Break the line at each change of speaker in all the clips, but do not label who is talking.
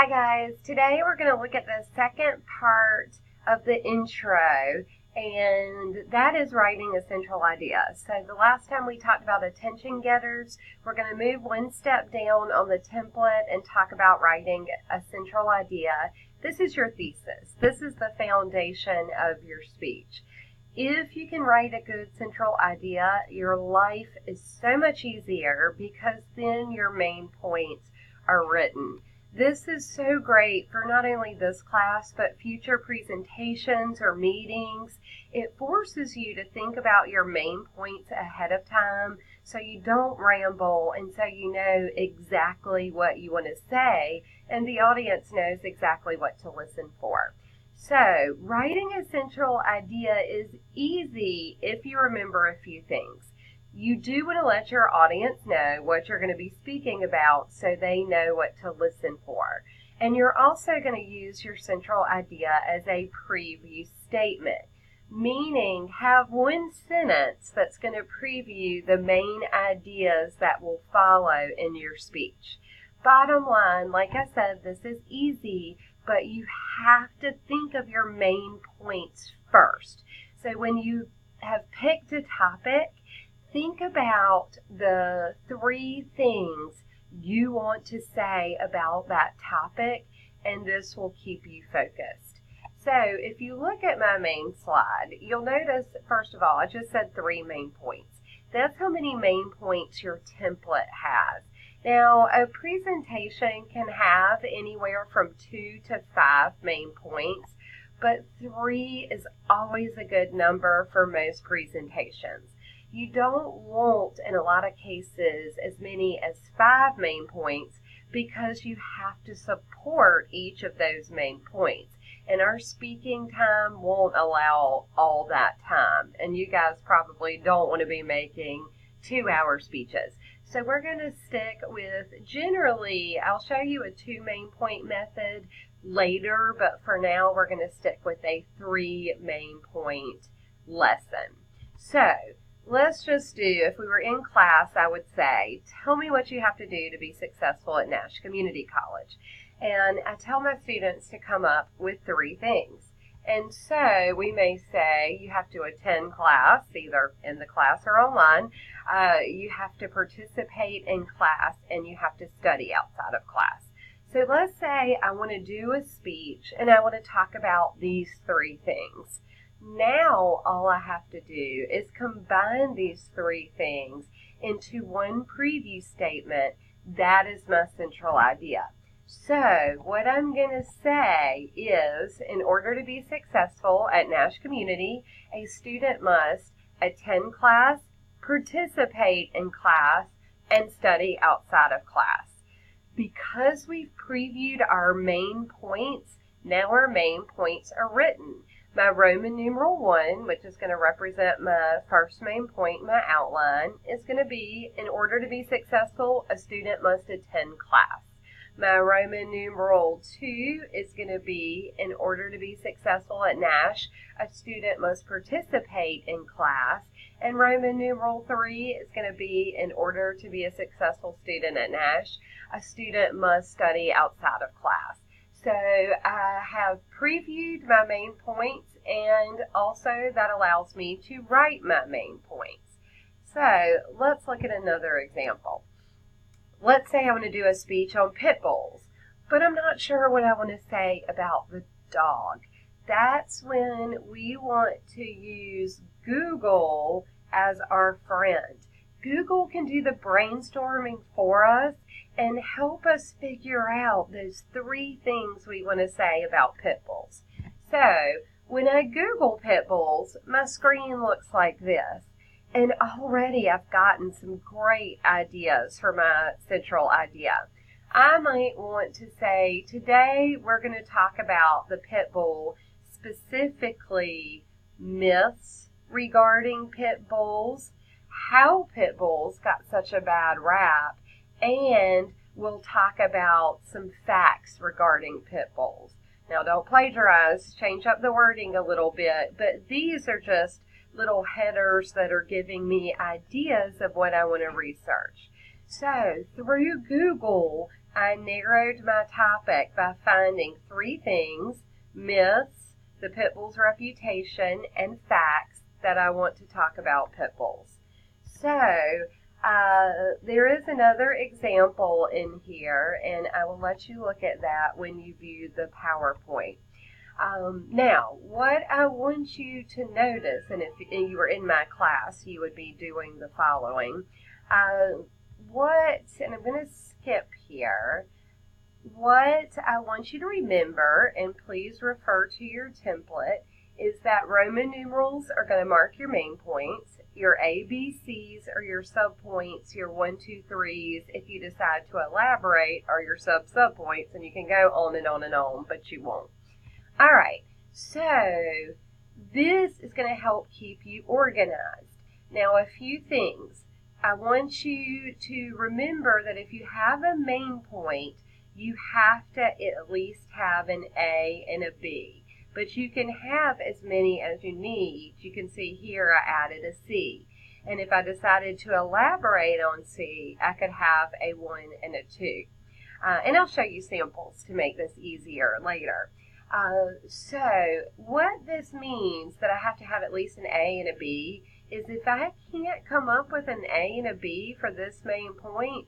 Hi guys, today we're going to look at the second part of the intro, and that is writing a central idea. So the last time we talked about attention getters, we're going to move one step down on the template and talk about writing a central idea. This is your thesis. This is the foundation of your speech. If you can write a good central idea, your life is so much easier because then your main points are written. This is so great for not only this class, but future presentations or meetings. It forces you to think about your main points ahead of time so you don't ramble and so you know exactly what you want to say and the audience knows exactly what to listen for. So, writing a central idea is easy if you remember a few things. You do want to let your audience know what you're going to be speaking about so they know what to listen for. And you're also going to use your central idea as a preview statement, meaning have one sentence that's going to preview the main ideas that will follow in your speech. Bottom line, like I said, this is easy, but you have to think of your main points first. So when you have picked a topic, think about the three things you want to say about that topic, and this will keep you focused. So if you look at my main slide, you'll notice, first of all, I just said 3 main points. That's how many main points your template has. Now, a presentation can have anywhere from 2 to 5 main points, but 3 is always a good number for most presentations. You don't want, in a lot of cases, as many as 5 main points because you have to support each of those main points. And our speaking time won't allow all that time. And you guys probably don't want to be making 2-hour speeches. So we're going to stick with, generally, I'll show you a 2 main point method later, but for now we're going to stick with a 3 main point lesson. So, let's just do, if we were in class, I would say, tell me what you have to do to be successful at Nash Community College. And I tell my students to come up with 3 things. And so we may say you have to attend class, either in the class or online. You have to participate in class, and you have to study outside of class. So let's say I want to do a speech, and I want to talk about these 3 things. Now all I have to do is combine these 3 things into one preview statement. That is my central idea. So what I'm going to say is, in order to be successful at Nash Community, a student must attend class, participate in class, and study outside of class. Because we've previewed our main points, now our main points are written. My Roman numeral 1, which is going to represent my first main point, my outline, is going to be, in order to be successful, a student must attend class. My Roman numeral 2 is going to be, in order to be successful at Nash, a student must participate in class. And Roman numeral 3 is going to be, in order to be a successful student at Nash, a student must study outside of class. So I have previewed my main points, and also that allows me to write my main points. So let's look at another example. Let's say I want to do a speech on pit bulls, but I'm not sure what I want to say about the dog. That's when we want to use Google as our friend. Google can do the brainstorming for us and help us figure out those 3 things we want to say about pit bulls. So, when I Google pit bulls, my screen looks like this. And already I've gotten some great ideas for my central idea. I might want to say, today we're going to talk about the pit bull, specifically myths regarding pit bulls, how pit bulls got such a bad rap, and we'll talk about some facts regarding pit bulls. Now don't plagiarize, change up the wording a little bit, but these are just little headers that are giving me ideas of what I want to research. So through Google, I narrowed my topic by finding 3 things: myths, the pit bull's reputation, and facts that I want to talk about pit bulls. So there is another example in here, and I will let you look at that when you view the PowerPoint. Now, what I want you to notice, and if you were in my class, you would be doing the following. And I'm going to skip here. What I want you to remember, and please refer to your template, is that Roman numerals are going to mark your main points. Your ABCs are your subpoints, your 1, 2, 3s, if you decide to elaborate, are your subpoints, and you can go on and on and on, but you won't. All right, so this is going to help keep you organized. Now, a few things. I want you to remember that if you have a main point, you have to at least have an A and a B. But you can have as many as you need. You can see here I added a C. And if I decided to elaborate on C, I could have a 1 and a 2. And I'll show you samples to make this easier later. So what this means that I have to have at least an A and a B is if I can't come up with an A and a B for this main point,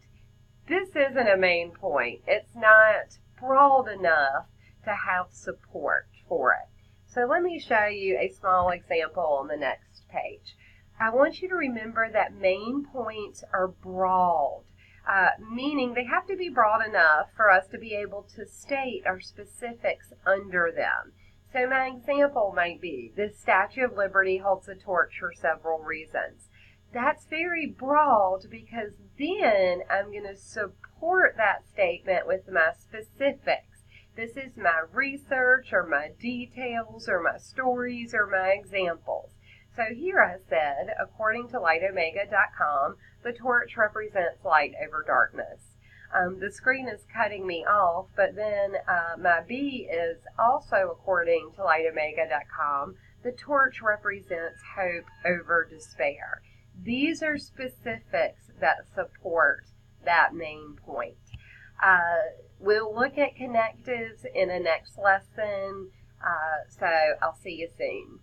this isn't a main point. It's not broad enough to have support for it. So let me show you a small example on the next page. I want you to remember that main points are broad. Meaning they have to be broad enough for us to be able to state our specifics under them. So my example might be, the Statue of Liberty holds a torch for several reasons. That's very broad because then I'm going to support that statement with my specifics. This is my research or my details or my stories or my examples. So here I said, according to lightomega.com, the torch represents light over darkness. The screen is cutting me off, but then my B is also, according to lightomega.com, the torch represents hope over despair. These are specifics that support that main point. We'll look at connectives in a next lesson, so I'll see you soon.